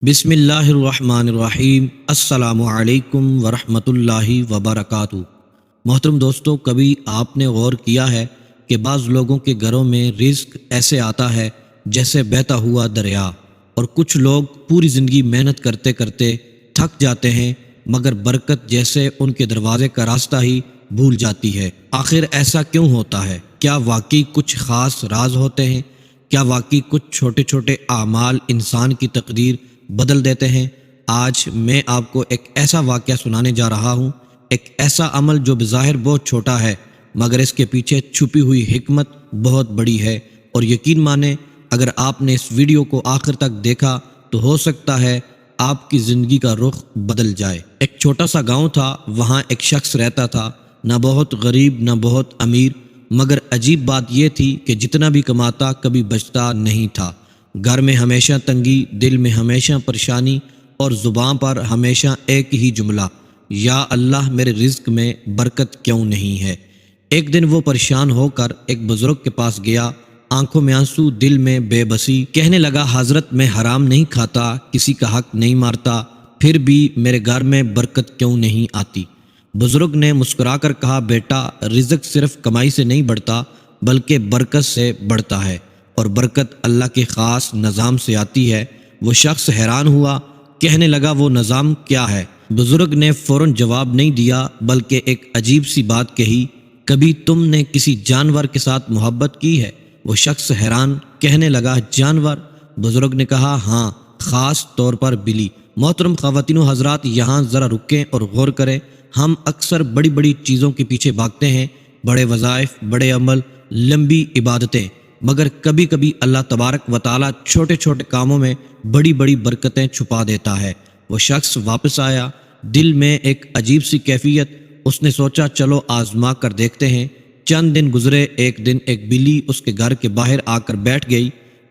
بسم اللہ الرحمن الرحیم۔ السلام علیکم ورحمۃ اللہ وبرکاتہ۔ محترم دوستو، کبھی آپ نے غور کیا ہے کہ بعض لوگوں کے گھروں میں رزق ایسے آتا ہے جیسے بہتا ہوا دریا، اور کچھ لوگ پوری زندگی محنت کرتے کرتے تھک جاتے ہیں مگر برکت جیسے ان کے دروازے کا راستہ ہی بھول جاتی ہے۔ آخر ایسا کیوں ہوتا ہے؟ کیا واقعی کچھ خاص راز ہوتے ہیں؟ کیا واقعی کچھ چھوٹے چھوٹے اعمال انسان کی تقدیر بدل دیتے ہیں؟ آج میں آپ کو ایک ایسا واقعہ سنانے جا رہا ہوں، ایک ایسا عمل جو بظاہر بہت چھوٹا ہے مگر اس کے پیچھے چھپی ہوئی حکمت بہت بڑی ہے، اور یقین مانیں اگر آپ نے اس ویڈیو کو آخر تک دیکھا تو ہو سکتا ہے آپ کی زندگی کا رخ بدل جائے۔ ایک چھوٹا سا گاؤں تھا، وہاں ایک شخص رہتا تھا، نہ بہت غریب نہ بہت امیر، مگر عجیب بات یہ تھی کہ جتنا بھی کماتا کبھی بچتا نہیں تھا۔ گھر میں ہمیشہ تنگی، دل میں ہمیشہ پریشانی، اور زبان پر ہمیشہ ایک ہی جملہ، یا اللہ میرے رزق میں برکت کیوں نہیں ہے۔ ایک دن وہ پریشان ہو کر ایک بزرگ کے پاس گیا، آنکھوں میں آنسو، دل میں بے بسی، کہنے لگا حضرت میں حرام نہیں کھاتا، کسی کا حق نہیں مارتا، پھر بھی میرے گھر میں برکت کیوں نہیں آتی؟ بزرگ نے مسکرا کر کہا، بیٹا رزق صرف کمائی سے نہیں بڑھتا بلکہ برکت سے بڑھتا ہے، اور برکت اللہ کے خاص نظام سے آتی ہے۔ وہ شخص حیران ہوا، کہنے لگا وہ نظام کیا ہے؟ بزرگ نے فوراً جواب نہیں دیا بلکہ ایک عجیب سی بات کہی، کبھی تم نے کسی جانور کے ساتھ محبت کی ہے؟ وہ شخص حیران، کہنے لگا جانور؟ بزرگ نے کہا ہاں، خاص طور پر بلی۔ محترم خواتین و حضرات، یہاں ذرا رکیں اور غور کریں۔ ہم اکثر بڑی بڑی چیزوں کے پیچھے بھاگتے ہیں، بڑے وظائف، بڑے عمل، لمبی عبادتیں، مگر کبھی کبھی اللہ تبارک و تعالیٰ چھوٹے چھوٹے کاموں میں بڑی بڑی برکتیں چھپا دیتا ہے۔ وہ شخص واپس آیا، دل میں ایک عجیب سی کیفیت۔ اس نے سوچا چلو آزما کر دیکھتے ہیں۔ چند دن گزرے، ایک دن ایک بلی اس کے گھر کے باہر آ کر بیٹھ گئی۔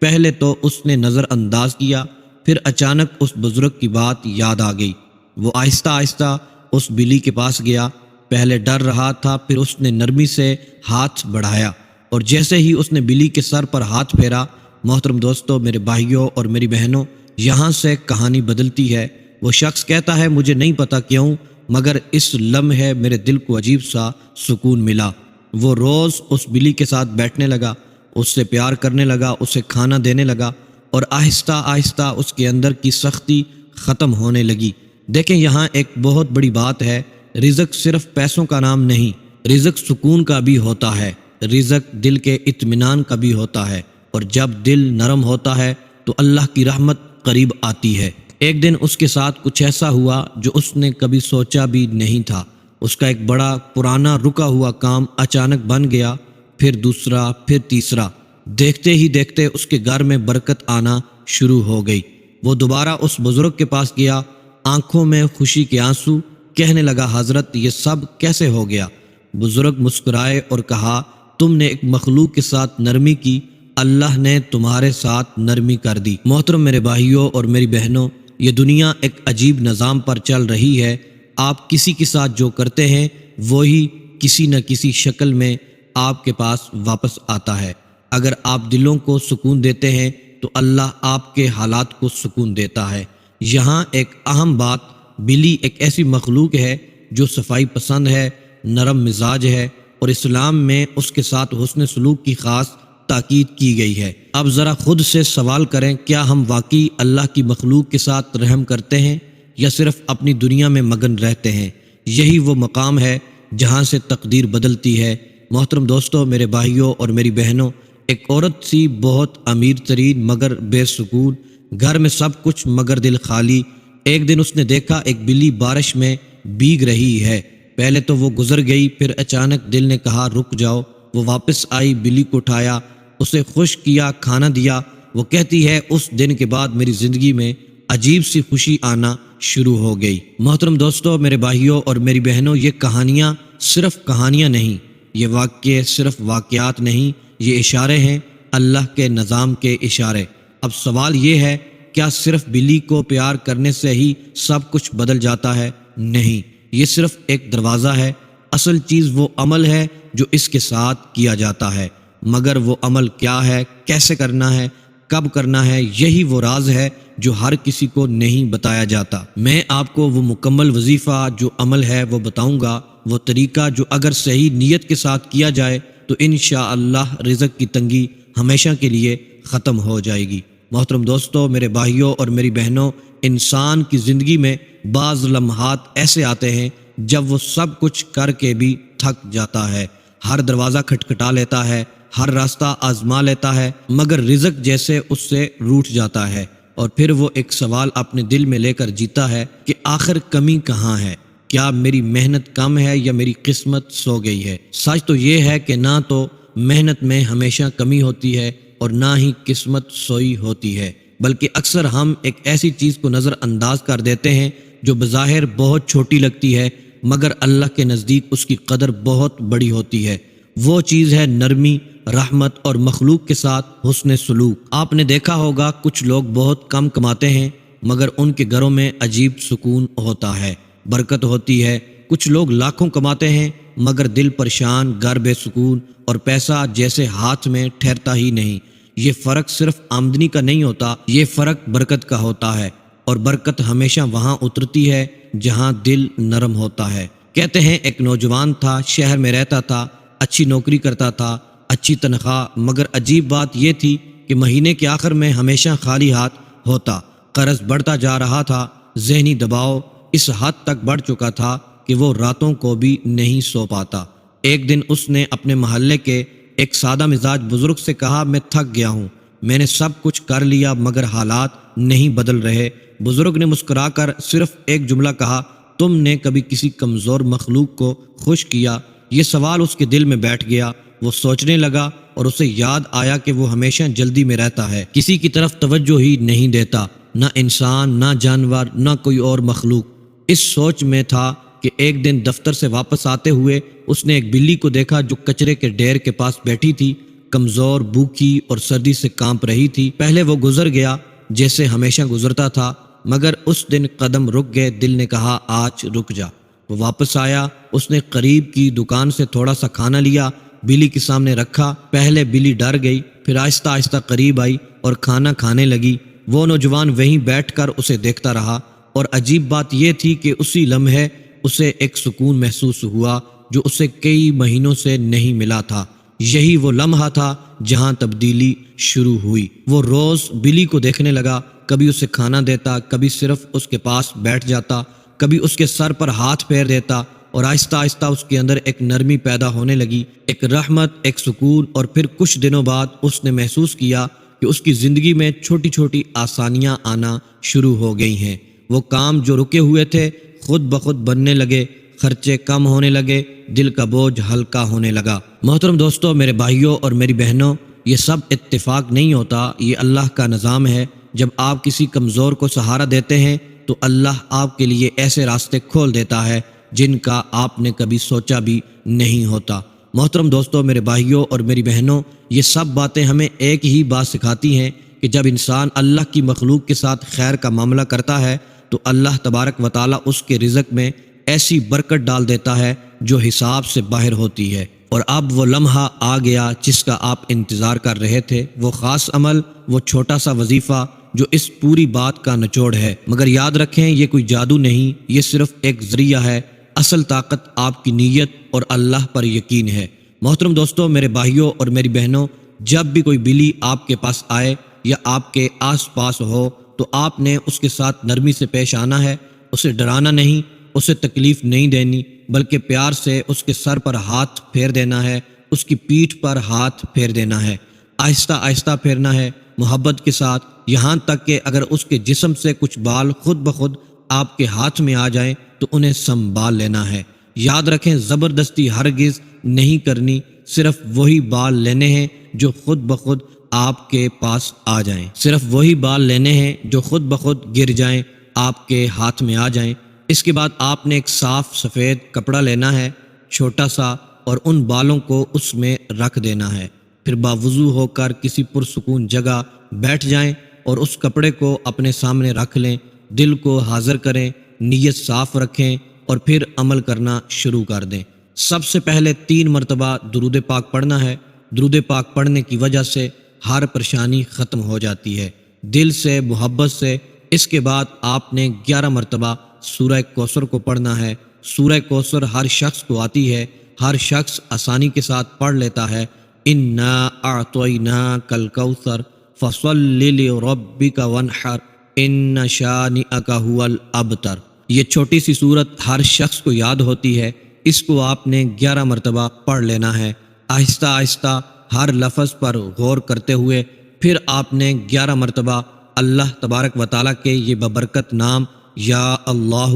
پہلے تو اس نے نظر انداز کیا، پھر اچانک اس بزرگ کی بات یاد آ گئی۔ وہ آہستہ آہستہ اس بلی کے پاس گیا، پہلے ڈر رہا تھا، پھر اس نے نرمی سے ہاتھ بڑھایا، اور جیسے ہی اس نے بلی کے سر پر ہاتھ پھیرا، محترم دوستو، میرے بھائیوں اور میری بہنوں، یہاں سے کہانی بدلتی ہے۔ وہ شخص کہتا ہے مجھے نہیں پتا کیوں مگر اس لمحے میرے دل کو عجیب سا سکون ملا۔ وہ روز اس بلی کے ساتھ بیٹھنے لگا، اس سے پیار کرنے لگا، اسے کھانا دینے لگا، اور آہستہ آہستہ اس کے اندر کی سختی ختم ہونے لگی۔ دیکھیں یہاں ایک بہت بڑی بات ہے، رزق صرف پیسوں کا نام نہیں، رزق سکون کا بھی ہوتا ہے، رزق دل کے اطمینان کا بھی ہوتا ہے، اور جب دل نرم ہوتا ہے تو اللہ کی رحمت قریب آتی ہے۔ ایک دن اس کے ساتھ کچھ ایسا ہوا جو اس نے کبھی سوچا بھی نہیں تھا۔ اس کا ایک بڑا پرانا رکا ہوا کام اچانک بن گیا، پھر دوسرا، پھر تیسرا۔ دیکھتے ہی دیکھتے اس کے گھر میں برکت آنا شروع ہو گئی۔ وہ دوبارہ اس بزرگ کے پاس گیا، آنکھوں میں خوشی کے آنسو، کہنے لگا حضرت یہ سب کیسے ہو گیا؟ بزرگ مسکرائے اور کہا تم نے ایک مخلوق کے ساتھ نرمی کی، اللہ نے تمہارے ساتھ نرمی کر دی۔ محترم میرے بھائیوں اور میری بہنوں، یہ دنیا ایک عجیب نظام پر چل رہی ہے۔ آپ کسی کے ساتھ جو کرتے ہیں وہی کسی نہ کسی شکل میں آپ کے پاس واپس آتا ہے۔ اگر آپ دلوں کو سکون دیتے ہیں تو اللہ آپ کے حالات کو سکون دیتا ہے۔ یہاں ایک اہم بات، بلی ایک ایسی مخلوق ہے جو صفائی پسند ہے، نرم مزاج ہے، اور اسلام میں اس کے ساتھ حسن سلوک کی خاص تاکید کی گئی ہے۔ اب ذرا خود سے سوال کریں، کیا ہم واقعی اللہ کی مخلوق کے ساتھ رحم کرتے ہیں یا صرف اپنی دنیا میں مگن رہتے ہیں؟ یہی وہ مقام ہے جہاں سے تقدیر بدلتی ہے۔ محترم دوستو، میرے بھائیوں اور میری بہنوں، ایک عورت سی بہت امیر ترین مگر بے سکون، گھر میں سب کچھ مگر دل خالی۔ ایک دن اس نے دیکھا ایک بلی بارش میں بھیگ رہی ہے۔ پہلے تو وہ گزر گئی، پھر اچانک دل نے کہا رک جاؤ۔ وہ واپس آئی، بلی کو اٹھایا، اسے خشک کیا، کھانا دیا۔ وہ کہتی ہے اس دن کے بعد میری زندگی میں عجیب سی خوشی آنا شروع ہو گئی۔ محترم دوستو، میرے بھائیوں اور میری بہنوں، یہ کہانیاں صرف کہانیاں نہیں، یہ واقعے صرف واقعات نہیں، یہ اشارے ہیں، اللہ کے نظام کے اشارے۔ اب سوال یہ ہے، کیا صرف بلی کو پیار کرنے سے ہی سب کچھ بدل جاتا ہے؟ نہیں، یہ صرف ایک دروازہ ہے، اصل چیز وہ عمل ہے جو اس کے ساتھ کیا جاتا ہے۔ مگر وہ عمل کیا ہے، کیسے کرنا ہے، کب کرنا ہے، یہی وہ راز ہے جو ہر کسی کو نہیں بتایا جاتا۔ میں آپ کو وہ مکمل وظیفہ جو عمل ہے وہ بتاؤں گا، وہ طریقہ جو اگر صحیح نیت کے ساتھ کیا جائے تو انشاءاللہ رزق کی تنگی ہمیشہ کے لیے ختم ہو جائے گی۔ محترم دوستو، میرے بھائیوں اور میری بہنوں، انسان کی زندگی میں بعض لمحات ایسے آتے ہیں جب وہ سب کچھ کر کے بھی تھک جاتا ہے، ہر دروازہ کھٹکھٹا لیتا ہے، ہر راستہ آزما لیتا ہے، مگر رزق جیسے اس سے روٹھ جاتا ہے، اور پھر وہ ایک سوال اپنے دل میں لے کر جیتا ہے کہ آخر کمی کہاں ہے؟ کیا میری محنت کم ہے یا میری قسمت سو گئی ہے؟ سچ تو یہ ہے کہ نہ تو محنت میں ہمیشہ کمی ہوتی ہے اور نہ ہی قسمت سوئی ہوتی ہے، بلکہ اکثر ہم ایک ایسی چیز کو نظر انداز کر دیتے ہیں جو بظاہر بہت چھوٹی لگتی ہے، مگر اللہ کے نزدیک اس کی قدر بہت بڑی ہوتی ہے۔ وہ چیز ہے نرمی، رحمت اور مخلوق کے ساتھ حسن سلوک۔ آپ نے دیکھا ہوگا کچھ لوگ بہت کم کماتے ہیں مگر ان کے گھروں میں عجیب سکون ہوتا ہے، برکت ہوتی ہے۔ کچھ لوگ لاکھوں کماتے ہیں مگر دل پریشان، گھر بے سکون اور پیسہ جیسے ہاتھ میں ٹھہرتا ہی نہیں۔ یہ فرق صرف آمدنی کا نہیں ہوتا، یہ فرق برکت کا ہوتا ہے، اور برکت ہمیشہ وہاں اترتی ہے جہاں دل نرم ہوتا ہے۔ کہتے ہیں ایک نوجوان تھا، شہر میں رہتا تھا، اچھی نوکری کرتا تھا، اچھی تنخواہ، مگر عجیب بات یہ تھی کہ مہینے کے آخر میں ہمیشہ خالی ہاتھ ہوتا۔ قرض بڑھتا جا رہا تھا، ذہنی دباؤ اس حد تک بڑھ چکا تھا کہ وہ راتوں کو بھی نہیں سو پاتا۔ ایک دن اس نے اپنے محلے کے ایک سادہ مزاج بزرگ سے کہا، میں تھک گیا ہوں، میں نے سب کچھ کر لیا مگر حالات نہیں بدل رہے۔ بزرگ نے مسکرا کر صرف ایک جملہ کہا، تم نے کبھی کسی کمزور مخلوق کو خوش کیا؟ یہ سوال اس کے دل میں بیٹھ گیا۔ وہ سوچنے لگا اور اسے یاد آیا کہ وہ ہمیشہ جلدی میں رہتا ہے، کسی کی طرف توجہ ہی نہیں دیتا، نہ انسان، نہ جانور، نہ کوئی اور مخلوق۔ اس سوچ میں تھا کہ ایک دن دفتر سے واپس آتے ہوئے اس نے ایک بلی کو دیکھا جو کچرے کے ڈھیر کے پاس بیٹھی تھی، کمزور، بھوکی اور سردی سے کانپ رہی تھی۔ پہلے وہ گزر گیا جیسے ہمیشہ گزرتا تھا، مگر اس دن قدم رک گئے، دل نے کہا آج رک جا۔ وہ واپس آیا، اس نے قریب کی دکان سے تھوڑا سا کھانا لیا، بلی کے سامنے رکھا۔ پہلے بلی ڈر گئی، پھر آہستہ آہستہ قریب آئی اور کھانا کھانے لگی۔ وہ نوجوان وہیں بیٹھ کر اسے دیکھتا رہا، اور عجیب بات یہ تھی کہ اسی لمحے اسے ایک سکون محسوس ہوا جو اسے کئی مہینوں سے نہیں ملا تھا۔ یہی وہ لمحہ تھا جہاں تبدیلی شروع ہوئی۔ وہ روز بلی کو دیکھنے لگا، کبھی اسے کھانا دیتا، کبھی صرف اس کے پاس بیٹھ جاتا، کبھی اس کے سر پر ہاتھ پھیر دیتا، اور آہستہ آہستہ اس کے اندر ایک نرمی پیدا ہونے لگی، ایک رحمت، ایک سکون۔ اور پھر کچھ دنوں بعد اس نے محسوس کیا کہ اس کی زندگی میں چھوٹی چھوٹی آسانیاں آنا شروع ہو گئی ہیں۔ وہ کام جو رکے ہوئے تھے خود بخود بننے لگے، خرچے کم ہونے لگے، دل کا بوجھ ہلکا ہونے لگا۔ محترم دوستو، میرے بھائیوں اور میری بہنوں، یہ سب اتفاق نہیں ہوتا، یہ اللہ کا نظام ہے۔ جب آپ کسی کمزور کو سہارا دیتے ہیں تو اللہ آپ کے لیے ایسے راستے کھول دیتا ہے جن کا آپ نے کبھی سوچا بھی نہیں ہوتا۔ محترم دوستو، میرے بھائیوں اور میری بہنوں، یہ سب باتیں ہمیں ایک ہی بات سکھاتی ہیں کہ جب انسان اللہ کی مخلوق کے ساتھ خیر کا معاملہ کرتا ہے تو اللہ تبارک و تعالیٰ اس کے رزق میں ایسی برکت ڈال دیتا ہے جو حساب سے باہر ہوتی ہے۔ اور اب وہ لمحہ آ گیا جس کا آپ انتظار کر رہے تھے، وہ خاص عمل، وہ چھوٹا سا وظیفہ جو اس پوری بات کا نچوڑ ہے۔ مگر یاد رکھیں، یہ کوئی جادو نہیں، یہ صرف ایک ذریعہ ہے۔ اصل طاقت آپ کی نیت اور اللہ پر یقین ہے۔ محترم دوستو، میرے بھائیوں اور میری بہنوں، جب بھی کوئی بلی آپ کے پاس آئے یا آپ کے آس پاس ہو تو آپ نے اس کے ساتھ نرمی سے پیش آنا ہے، اسے ڈرانا نہیں، اسے تکلیف نہیں دینی، بلکہ پیار سے اس کے سر پر ہاتھ پھیر دینا ہے، اس کی پیٹھ پر ہاتھ پھیر دینا ہے، آہستہ آہستہ پھیرنا ہے، محبت کے ساتھ، یہاں تک کہ اگر اس کے جسم سے کچھ بال خود بخود آپ کے ہاتھ میں آ جائیں تو انہیں سنبھال لینا ہے۔ یاد رکھیں، زبردستی ہرگز نہیں کرنی، صرف وہی بال لینے ہیں جو خود بخود آپ کے پاس آ جائیں، صرف وہی بال لینے ہیں جو خود بخود گر جائیں، آپ کے ہاتھ میں آ جائیں۔ اس کے بعد آپ نے ایک صاف سفید کپڑا لینا ہے، چھوٹا سا، اور ان بالوں کو اس میں رکھ دینا ہے۔ پھر باوضو ہو کر کسی پرسکون جگہ بیٹھ جائیں اور اس کپڑے کو اپنے سامنے رکھ لیں، دل کو حاضر کریں، نیت صاف رکھیں اور پھر عمل کرنا شروع کر دیں۔ سب سے پہلے 3 مرتبہ درود پاک پڑھنا ہے۔ درود پاک پڑھنے کی وجہ سے ہر پریشانی ختم ہو جاتی ہے۔ دل سے محبت سے۔ اس کے بعد آپ نے 11 مرتبہ سورہ کوثر کو پڑھنا ہے۔ سورہ کوثر ہر شخص کو آتی ہے، ہر شخص آسانی کے ساتھ پڑھ لیتا ہے۔ انا اعطیناک الکوثر فصل لربک وانحر ان شانئک ھو الابتر۔ یہ چھوٹی سی صورت ہر شخص کو یاد ہوتی ہے، اس کو آپ نے 11 مرتبہ پڑھ لینا ہے۔ آہستہ آہستہ ہر لفظ پر غور کرتے ہوئے پھر آپ نے 11 مرتبہ اللہ تبارک و تعالیٰ کے یہ ببرکت نام یا اللہ،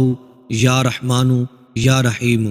یا رحمان، یا رحیم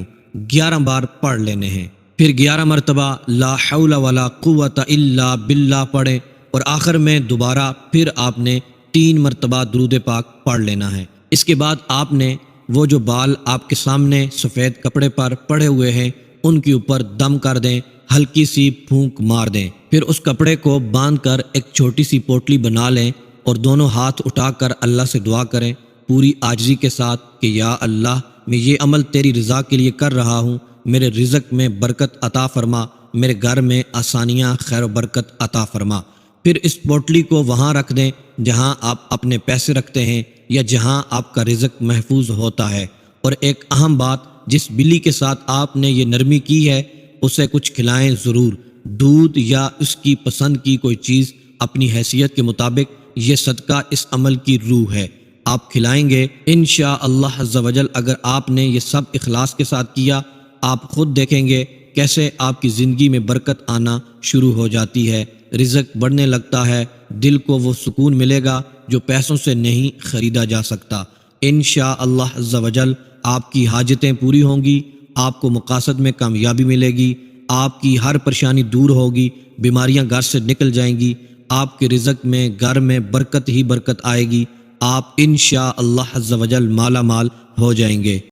11 بار پڑھ لینے ہیں۔ پھر 11 مرتبہ لا حول ولا قوت الا باللہ پڑھیں، اور آخر میں دوبارہ پھر آپ نے 3 مرتبہ درود پاک پڑھ لینا ہے۔ اس کے بعد آپ نے وہ جو بال آپ کے سامنے سفید کپڑے پر پڑے ہوئے ہیں ان کے اوپر دم کر دیں، ہلکی سی پھونک مار دیں۔ پھر اس کپڑے کو باندھ کر ایک چھوٹی سی پوٹلی بنا لیں اور دونوں ہاتھ اٹھا کر اللہ سے دعا کریں پوری عاجزی کے ساتھ کہ یا اللہ، میں یہ عمل تیری رضا کے لیے کر رہا ہوں، میرے رزق میں برکت عطا فرما، میرے گھر میں آسانیاں خیر و برکت عطا فرما۔ پھر اس پوٹلی کو وہاں رکھ دیں جہاں آپ اپنے پیسے رکھتے ہیں یا جہاں آپ کا رزق محفوظ ہوتا ہے۔ اور ایک اہم بات، جس بلی کے ساتھ آپ نے یہ نرمی کی ہے اسے کچھ کھلائیں ضرور، دودھ یا اس کی پسند کی کوئی چیز اپنی حیثیت کے مطابق۔ یہ صدقہ اس عمل کی روح ہے، آپ کھلائیں گے انشاءاللہ عز و جل۔ اگر آپ نے یہ سب اخلاص کے ساتھ کیا، آپ خود دیکھیں گے کیسے آپ کی زندگی میں برکت آنا شروع ہو جاتی ہے، رزق بڑھنے لگتا ہے، دل کو وہ سکون ملے گا جو پیسوں سے نہیں خریدا جا سکتا۔ انشاءاللہ عز و جل آپ کی حاجتیں پوری ہوں گی، آپ کو مقاصد میں کامیابی ملے گی، آپ کی ہر پریشانی دور ہوگی، بیماریاں گھر سے نکل جائیں گی، آپ کے رزق میں گھر میں برکت ہی برکت آئے گی، آپ انشاءاللہ عز و جل مالا مال ہو جائیں گے۔